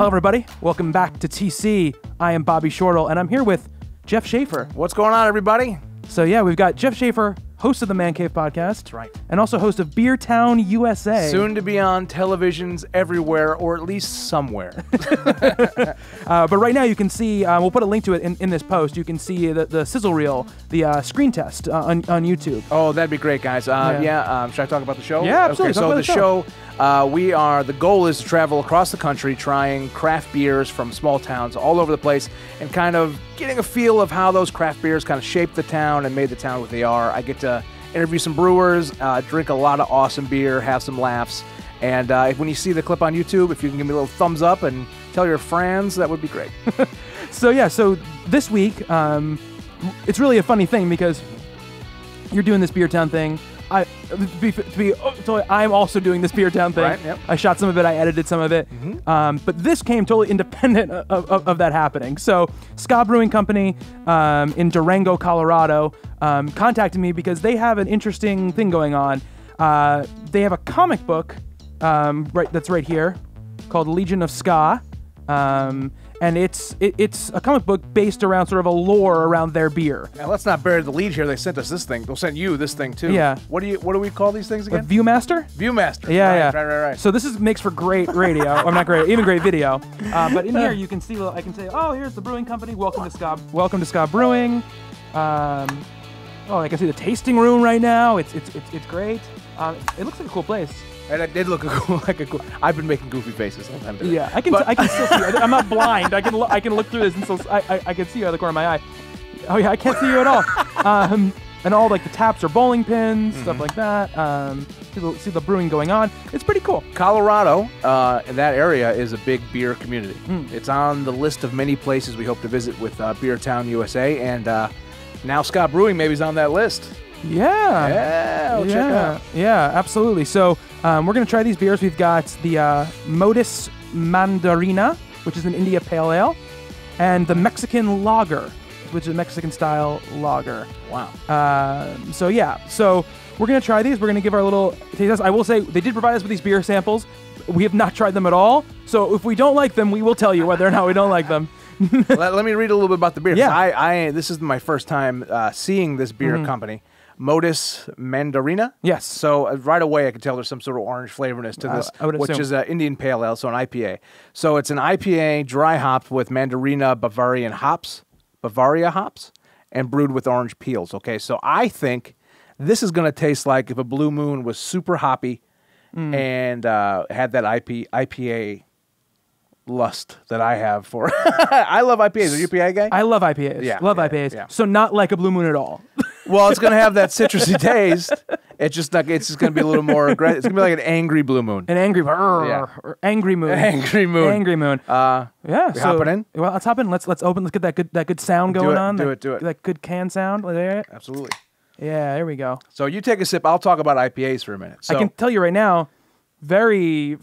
everybody. Welcome back to TC. I am Bobby Shortle, and I'm here with Jeff Schaefer. What's going on, everybody? So yeah, we've got Jeff Schaefer, host of the Man Cave podcast. That's right. And also host of Beer Town USA. Soon to be on televisions everywhere, or at least somewhere. But right now you can see, we'll put a link to it in this post, you can see the sizzle reel, the screen test on YouTube. Oh, that'd be great, guys. Should I talk about the show? Yeah, absolutely. Okay, so the show, the goal is to travel across the country trying craft beers from small towns all over the place and kind of getting a feel of how those craft beers kind of shaped the town and made the town what they are. I get to interview some brewers, drink a lot of awesome beer, have some laughs. And when you see the clip on YouTube, if you can give me a little thumbs up and tell your friends, that would be great. So this week, it's really a funny thing because you're doing this Beer Town thing. I'm also doing this Beer Town thing. Right, yep. I shot some of it, I edited some of it. Mm-hmm. But this came totally independent of that happening. So Ska Brewing Company in Durango, Colorado, contacted me because they have an interesting thing going on. They have a comic book that's right here called Legion of Ska. And it's a comic book based around sort of a lore around their beer. Now, let's not bury the lead here. They sent us this thing. They'll send you this thing, too. Yeah. What do we call these things again? Viewmaster? Viewmaster. Yeah. Right. So this makes for great radio. Well, not great, even great video. But in here you can see, I can say, oh, here's the brewing company. Welcome to Ska Brewing. I can see the tasting room right now. It's great. It looks like a cool place. And it did look like a cool. I've been making goofy faces all the time today. Yeah, I can still see. I'm not blind. I can look through this and still I can see you out of the corner of my eye. Oh yeah, I can't see you at all. And all like the taps are bowling pins, stuff like that. See the brewing going on. It's pretty cool. Colorado, in that area, is a big beer community. It's on the list of many places we hope to visit with Beer Town USA, and now Ska Brewing maybe is on that list. Yeah. Check it out. Yeah, absolutely. So we're going to try these beers. We've got the Modus Mandarina, which is an India Pale Ale, and the Mexican Lager, which is a Mexican-style lager. Wow. So we're going to try these. We're going to give our little taste test. I will say, they did provide us with these beer samples. We have not tried them at all. So if we don't like them, we will tell you whether or not we don't like them. Let me read a little bit about the beer. Yeah. This is my first time seeing this beer company. Modus Mandarina? Yes. So right away I can tell there's some sort of orange flavorness to this, which is an Indian Pale Ale, so an IPA. So it's an IPA dry hopped with Mandarina Bavaria hops, and brewed with orange peels. Okay, so I think this is going to taste like if a Blue Moon was super hoppy and had that IPA lust that I have for. I love IPAs. Are you an IPA guy? I love IPAs. Yeah, love IPAs. Yeah. So not like a Blue Moon at all. Well, it's going to have that citrusy taste. It's just going to be a little more aggressive. It's going to be like an angry Blue Moon. An angry or angry moon. Angry moon. Angry moon. Yeah. So Hopping in? Well, let's hop in. Let's open. Let's get that good sound going on. Do it. That good can sound. Absolutely. Yeah, there we go. So you take a sip. I'll talk about IPAs for a minute. So, I can tell you right now, very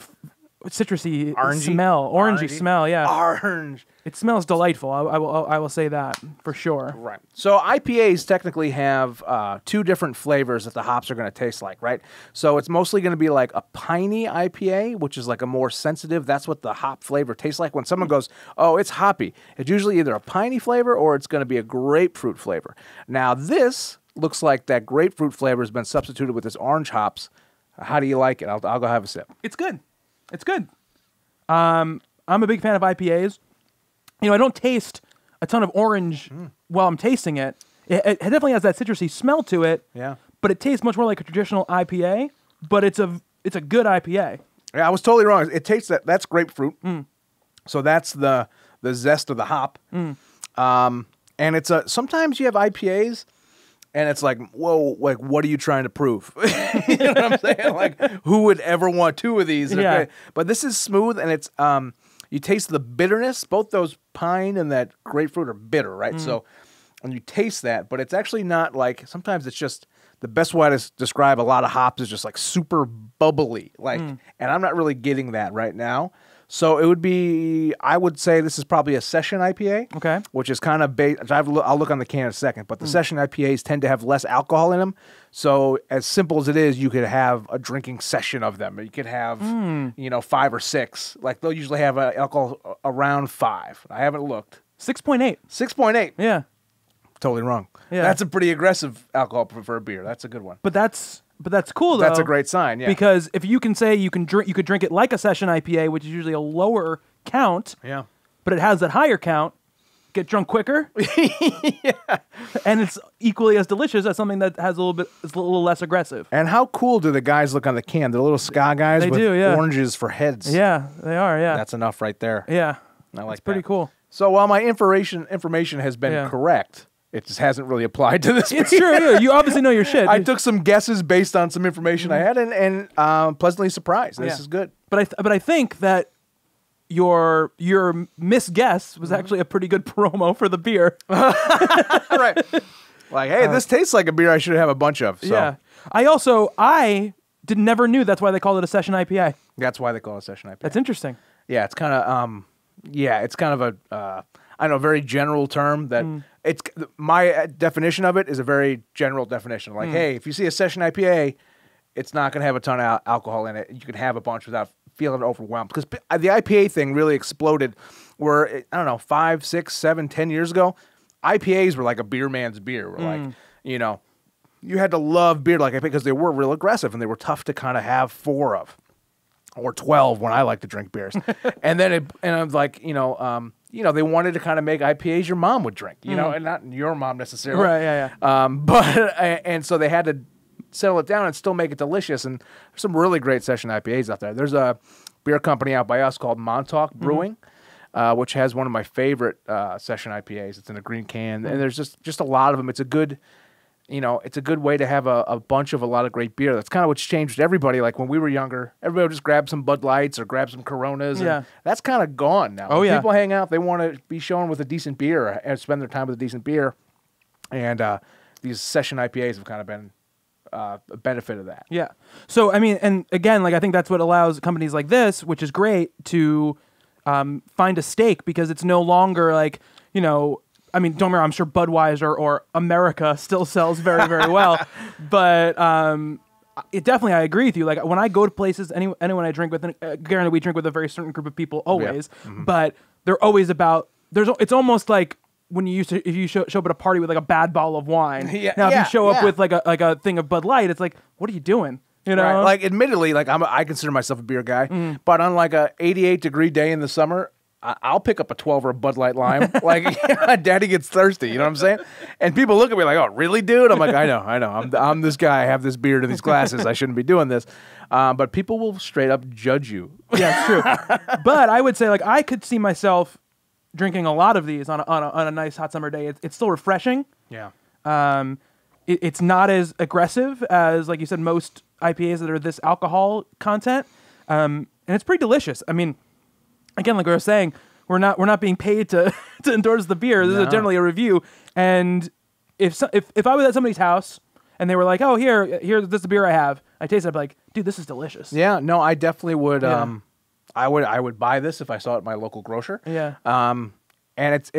citrusy smell, orangey smell. Yeah, orange. It smells delightful. I will say that for sure. Right. So IPAs technically have two different flavors that the hops are going to taste like, right? So it's mostly going to be like a piney IPA, which is like a more sensitive. That's what the hop flavor tastes like. When someone goes, "Oh, it's hoppy," it's usually either a piney flavor or it's going to be a grapefruit flavor. Now this looks like that grapefruit flavor has been substituted with this orange hops. How do you like it? I'll go have a sip. It's good. It's good. I'm a big fan of IPAs. I don't taste a ton of orange while I'm tasting it. It definitely has that citrusy smell to it. Yeah. But it tastes much more like a traditional IPA. But it's a good IPA. Yeah, I was totally wrong. It tastes that's grapefruit. So that's the zest of the hop. And it's sometimes you have IPAs. And it's like, whoa, like, what are you trying to prove? You know what I'm saying? Like, who would ever want two of these? Yeah. Okay. But this is smooth, and it's you taste the bitterness. Both those pine and that grapefruit are bitter, right? So, and you taste that, but it's actually not like, sometimes it's just, the best way to describe a lot of hops is just like super bubbly. Like, and I'm not really getting that right now. So it would be, I would say this is probably a session IPA. Okay. Which is kind of based, I'll look on the can in a second, but the session IPAs tend to have less alcohol in them. So as simple as it is, you could have a drinking session of them. You could have, 5 or 6. Like they'll usually have alcohol around 5. I haven't looked. 6.8. 6.8. Yeah. Totally wrong. Yeah. That's a pretty aggressive alcohol for a beer. That's a good one. But that's cool though. That's a great sign, yeah. Because if you can say you could drink it like a session IPA, which is usually a lower count. Yeah. But it has that higher count. Get drunk quicker. Yeah. And it's equally as delicious as something that has is a little less aggressive. And how cool do the guys look on the can? They're little ska guys with oranges for heads. Yeah, they are, yeah. That's enough right there. Yeah. I like that. Pretty cool. So while my information has been correct, it just hasn't really applied to this. It's true. Yeah. You obviously know your shit. I took some guesses based on some information I had and pleasantly surprised. This is good. But I think that your misguess was actually a pretty good promo for the beer. Right. Like, hey, this tastes like a beer I should have a bunch of. So. Yeah. I never knew that's why they called it a session IPA. That's why they call it a session IPA. That's interesting. Yeah, it's kind of it's kind of a I don't know, very general term that it's my definition of it is a very general definition. Like, hey, if you see a session IPA, it's not going to have a ton of alcohol in it. You can have a bunch without feeling overwhelmed. Because the IPA thing really exploded where, I don't know, 5, 6, 7, 10 years ago, IPAs were like a beer man's beer. Were like, you had to love beer like IPA because they were real aggressive and they were tough to kind of have 4 of. Or 12 when I like to drink beers. And then I'm like, they wanted to kind of make IPAs your mom would drink, and not your mom necessarily. Right, yeah. And so they had to settle it down and still make it delicious. And there's some really great session IPAs out there. There's a beer company out by us called Montauk Brewing, which has one of my favorite session IPAs. It's in a green can. And there's just a lot of them. It's a good... it's a good way to have a bunch of a lot of great beer. That's kind of what's changed everybody. Like when we were younger, everybody would just grab some Bud Lights or grab some Coronas. And that's kind of gone now. When people hang out, they want to be shown with a decent beer and spend their time with a decent beer. And these session IPAs have kind of been a benefit of that. Yeah. So, I mean, and again, like I think that's what allows companies like this, which is great, to find a stake because it's no longer like, I mean, don't get me wrong, I'm sure Budweiser or America still sells very, very well. But it definitely, I agree with you. Like when I go to places, anyone I drink with, granted we drink with a very certain group of people always, but they're always about, it's almost like when if you show up at a party with like a bad bottle of wine. Now if you show up with like a thing of Bud Light, it's like, what are you doing? Right. Like admittedly, like I consider myself a beer guy, but on like a 88-degree day in the summer, I'll pick up a 12 or a Bud Light Lime. Like, Daddy gets thirsty. You know what I'm saying? And people look at me like, "Oh, really, dude?" I'm like, "I know. I'm this guy. I have this beer to these glasses. I shouldn't be doing this." But people will straight up judge you. Yeah, it's true. But I would say, like, I could see myself drinking a lot of these on a nice hot summer day. It's still refreshing. Yeah. It's not as aggressive as, like you said, most IPAs that are this alcohol content. And it's pretty delicious. I mean. Again, like we were saying, we're not being paid to endorse the beer. This is generally a review. And if I was at somebody's house and they were like, "Oh, here, this is the beer I have," I tasted it, I'd be like, "Dude, this is delicious." Yeah, no, I definitely would. Yeah. I would buy this if I saw it at my local grocer. Yeah. And it's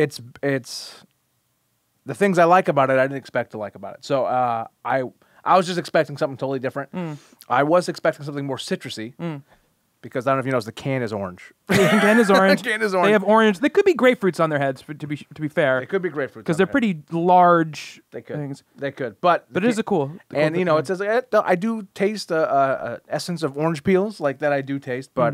the things I like about it, I didn't expect to like about it. So I was just expecting something totally different. I was expecting something more citrusy. Because I don't know if you know, the can is orange. The can is orange. The can is orange. They have orange. They could be grapefruits on their heads, to be fair. They could be grapefruits because they're pretty large. They could. Things. They could. But it is a cool. And it says I do taste a essence of orange peels like that. I do taste, but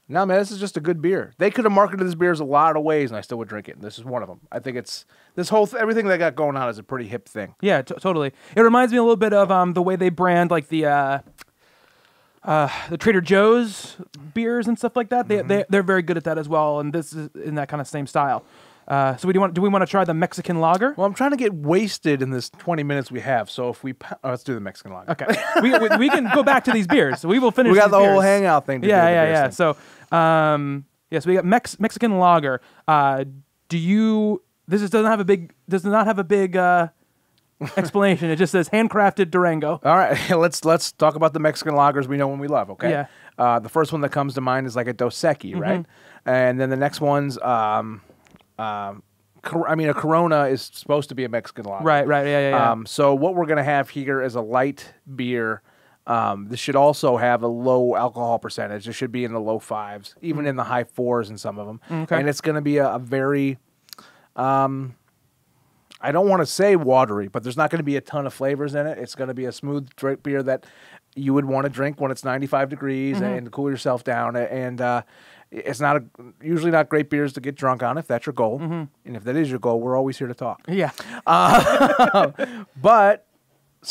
no, man, this is just a good beer. They could have marketed this beer as a lot of ways, and I still would drink it. And this is one of them. I think it's this whole everything they got going on is a pretty hip thing. Yeah, totally. It reminds me a little bit of the way they brand like the Trader Joe's beers and stuff like that. They're very good at that as well, and this is in that kind of same style. So do we want to try the Mexican lager? Well, I'm trying to get wasted in this 20 minutes we have. So if let's do the Mexican lager. Okay, we can go back to these beers. So we will finish. We got the beers. whole hangout thing. Yeah. So so we got Mexican lager. This does not have a big explanation. It just says handcrafted Durango. All right, let's talk about the Mexican lagers we know and we love. Okay. Yeah. The first one that comes to mind is like a Dos Equis, right? And then the next one's a Corona is supposed to be a Mexican lager. Right. Yeah. So what we're gonna have here is a light beer. This should also have a low alcohol percentage. It should be in the low 5s, even in the high 4s in some of them. Okay. And it's going to be a very, I don't want to say watery, but there's not going to be a ton of flavors in it. It's going to be a smooth beer that you would want to drink when it's 95 degrees and cool yourself down. And it's not usually not great beers to get drunk on if that's your goal. And if that is your goal, we're always here to talk. Yeah. But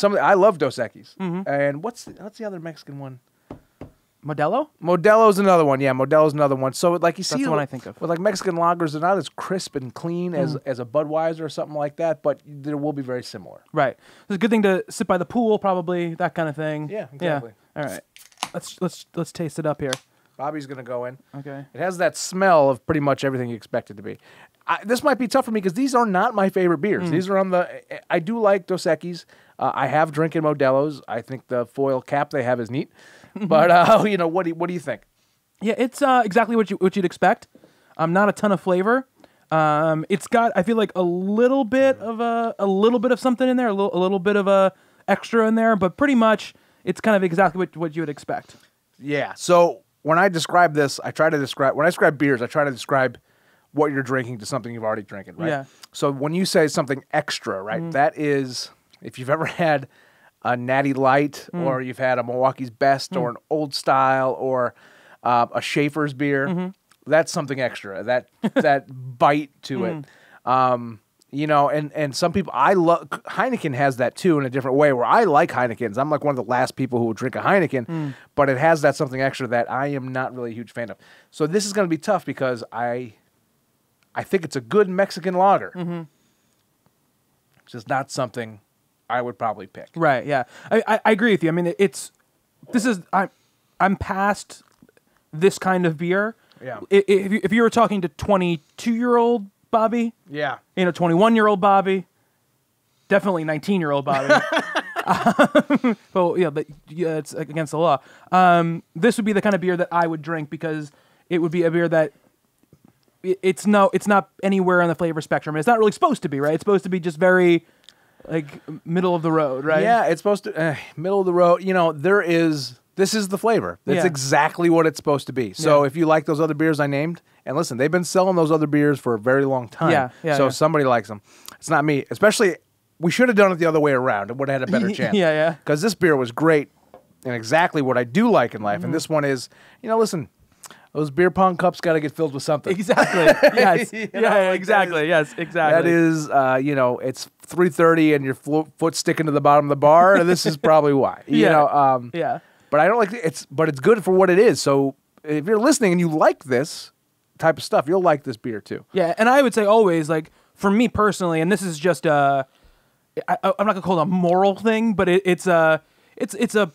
I love Dos Equis. And what's the other Mexican one? Modelo? Modelo's another one. Yeah, Modelo's another one. So like you see, that's the one I think of. With like Mexican lagers, they're not as crisp and clean as a Budweiser or something like that, but they will be very similar. Right. It's a good thing to sit by the pool, probably that kind of thing. Yeah, exactly. Yeah. All right. Let's taste it up here. Bobby's gonna go in. Okay. It has that smell of pretty much everything you expect it to be. This might be tough for me because these are not my favorite beers. These are on the. I do like Dos Equis. I have drinking Modelo's. I think the foil cap they have is neat. But you know, what do you think? Yeah, it's exactly what you'd expect. Not a ton of flavor. It's got, I feel like, a little bit of something in there, a little bit of a extra in there, but pretty much it's kind of exactly what you would expect. Yeah. So when I describe this, when I describe beers, I try to describe what you're drinking to something you've already drinking, right? Yeah. So when you say something extra, right, that is, if you've ever had a Natty Light or you've had a Milwaukee's Best or an Old Style or a Schaefer's beer, that's something extra. That bite to it. You know, and some people, Heineken has that too in a different way, where I like Heinekens. I'm like one of the last people who would drink a Heineken, but it has that something extra that I am not really a huge fan of. So this is going to be tough because I think it's a good Mexican lager. It's just not something I would probably pick. Right, yeah. I agree with you. I mean, I'm past this kind of beer. Yeah. If you were talking to 22-year-old Bobby, yeah, 21-year-old Bobby, definitely 19-year-old Bobby. But yeah, it's against the law. This would be the kind of beer that I would drink because it would be a beer that it's not anywhere on the flavor spectrum. It's not really supposed to be, right? It's supposed to be just very like middle of the road, right? Yeah, it's supposed to middle of the road. You know, this is the flavor. That's exactly what it's supposed to be. So if you like those other beers I named, and listen, they've been selling those other beers for a very long time. So somebody likes them. It's not me. Especially, we should have done it the other way around. It would have had a better chance. Yeah. Because this beer was great and exactly what I do like in life. And this one is, listen, those beer pong cups got to get filled with something. Exactly. Yes. Exactly. Yes. Exactly. That is, it's 3:30 and your foot's sticking to the bottom of the bar. And this is probably why. Yeah. But I don't like it. But it's good for what it is. So if you're listening and you like this type of stuff, you'll like this beer too. Yeah, and I would say always, like, for me personally, and this is just I'm not gonna call it a moral thing, but it's a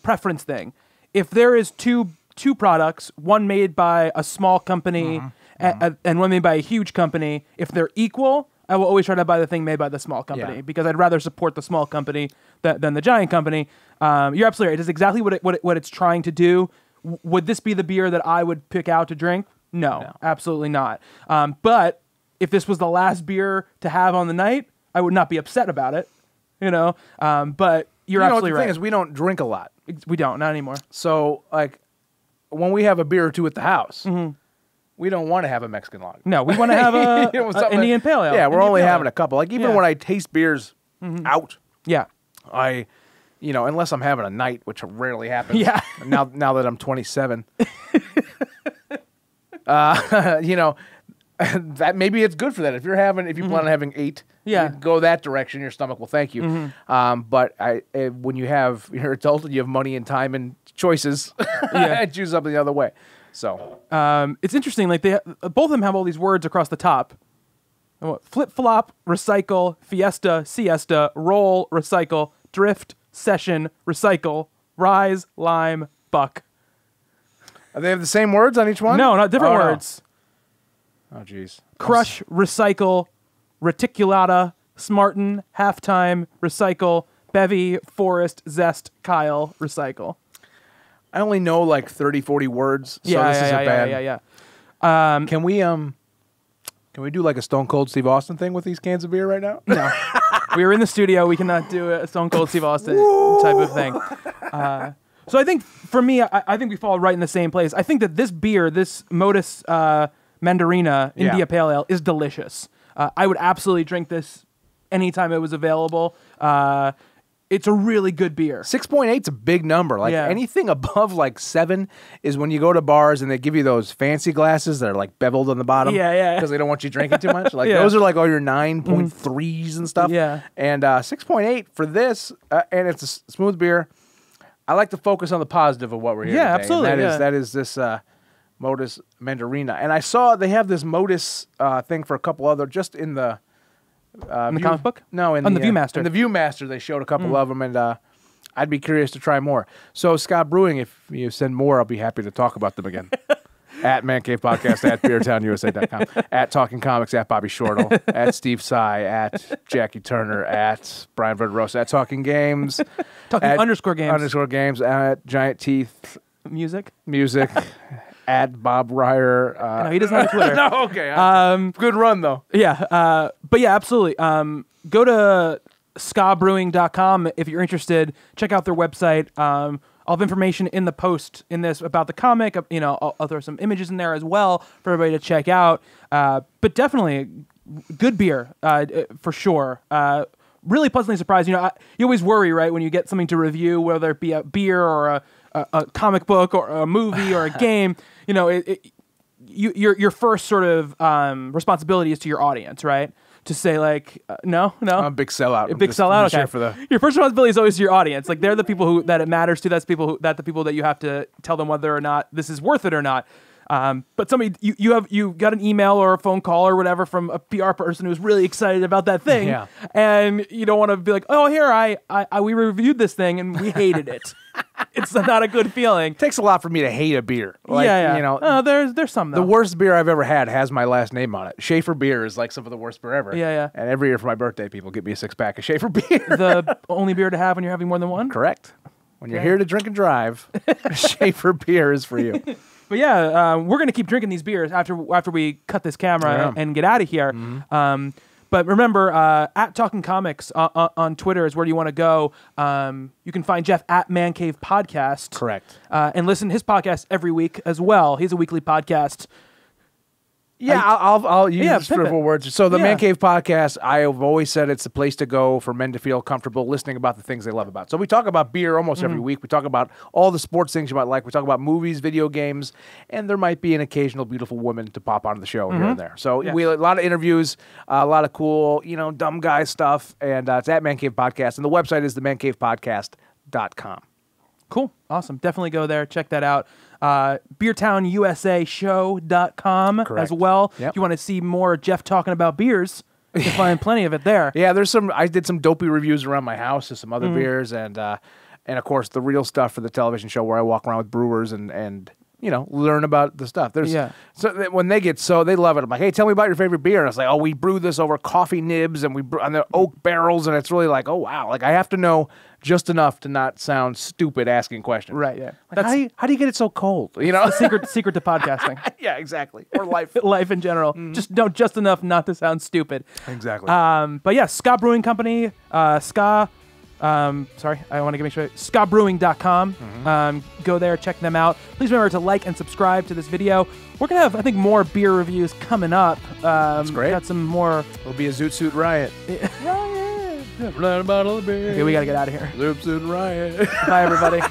preference thing. If there is two products, one made by a small company and one made by a huge company, if they're equal, I will always try to buy the thing made by the small company because I'd rather support the small company than the giant company. You're absolutely right. It is exactly what it's trying to do. Would this be the beer that I would pick out to drink? No, absolutely not. But if this was the last beer to have on the night, I would not be upset about it. But you're absolutely right. The thing is, we don't drink a lot. We don't, not anymore. So, like, when we have a beer or two at the house, we don't want to have a Mexican lager. No, we want to have a Indian Pale Ale. Yeah, we're only having a couple. Like, even when I taste beers out, unless I'm having a night, which rarely happens. Yeah. Now that I'm 27, that maybe it's good for that. If you plan on having 8, go that direction, your stomach will thank you. But when you're adult and you have money and time and choices, I choose something the other way. So it's interesting. Like both of them have all these words across the top. Flip flop, recycle, fiesta, siesta, roll, recycle, drift, session, recycle, rise, lime, buck. They have the same words on each one? No, not different words. Oh, geez. Crush, recycle, reticulata, Smarten, Halftime, Recycle, Bevy, Forest, Zest, Kyle, Recycle. I only know like 30, 40 words, so this isn't bad. Yeah. Can we do like a Stone Cold Steve Austin thing with these cans of beer right now? No. We are in the studio. We cannot do a Stone Cold Steve Austin type of thing. So I think, for me, I think we fall right in the same place. I think that this beer, this Modus Mandarina India Pale Ale, is delicious. I would absolutely drink this anytime it was available. It's a really good beer. 6.8 is a big number. Like anything above like 7 is when you go to bars and they give you those fancy glasses that are like beveled on the bottom. Yeah. Because they don't want you drinking too much. Like those are like all your 9.3s and stuff. Yeah. And 6.8 for this, and it's a smooth beer. I like to focus on the positive of what we're here today. Absolutely. And that is this Modus Mandarina. And I saw they have this Modus thing for a couple other, just in the... in the comic book? No, on the Viewmaster. In the Viewmaster, they showed a couple of them, and I'd be curious to try more. So, Scott Brewing, if you send more, I'll be happy to talk about them again. At Man Cave Podcast, at BeerTownUSA.com, at Talking Comics, at Bobby Shortle, at Steve Sy, at Jackie Turner, at Brian Verderosa, at Talking Games, Talking _games, at Giant Teeth Music, at Bob Ryer. No, he doesn't have Twitter. No, okay. Good run, though. Yeah, but yeah, absolutely. Go to skabrewing.com if you're interested. Check out their website. I'll have information in the post in this about the comic. I'll throw some images in there as well for everybody to check out. But definitely, good beer for sure. Really pleasantly surprised. You always worry, right, when you get something to review, whether it be a beer or a comic book or a movie or a game. Your first sort of responsibility is to your audience, right? To say like, no. I'm a big sellout. Okay. Your first responsibility is always to your audience. Like they're the people that it matters to. That's the people that you have to tell them whether or not this is worth it or not. But somebody you got an email or a phone call or whatever from a PR person who's really excited about that thing, and you don't want to be like, oh, here we reviewed this thing and we hated it. It's not a good feeling. It takes a lot for me to hate a beer. Like, there's some though. The worst beer I've ever had has my last name on it. Schaefer beer is like some of the worst beer ever. Yeah. And every year for my birthday, people get me a 6-pack of Schaefer beer. The only beer to have when you're having more than one? Correct. When you're here to drink and drive, Schaefer beer is for you. But yeah, we're going to keep drinking these beers after we cut this camera and get out of here. Mm-hmm. But remember, at Talking Comics on Twitter is where you want to go. You can find Jeff at Man Cave Podcast. Correct. And listen to his podcast every week as well. He's a weekly podcast. Yeah, I'll use triple words. So the Man Cave Podcast, I have always said it's the place to go for men to feel comfortable listening about the things they love about. So we talk about beer almost every week. We talk about all the sports things you might like. We talk about movies, video games, and there might be an occasional beautiful woman to pop onto the show here and there. So we a lot of interviews, a lot of cool, dumb guy stuff, and it's at Man Cave Podcast, and the website is themancavepodcast.com. Cool. Awesome. Definitely go there. Check that out. BeerTownUSAShow.com as well. Yep. If you want to see more Jeff talking about beers, you can find plenty of it there. Yeah, I did some dopey reviews around my house of some other beers, and of course the real stuff for the television show where I walk around with brewers and learn about the stuff. So when they love it. I'm like, hey, tell me about your favorite beer. And it's like, oh, we brew this over coffee nibs and on the oak barrels, and it's really like, oh wow, like I have to know just enough to not sound stupid asking questions. Right. Yeah. Like, how do you get it so cold? The secret to podcasting. Yeah, exactly. Or life. Life in general. Just know just enough not to sound stupid. Exactly. But yeah, Ska Brewing Company, Ska. Sorry, I want to make sure. SkaBrewing.com. Go there, check them out. Please remember to like and subscribe to this video. We're gonna have, I think, more beer reviews coming up. That's great. Got some more. It'll be a Zoot Suit Riot. Riot. A bottle of beer. Okay, we gotta get out of here. Zoot Suit Riot. Bye, everybody.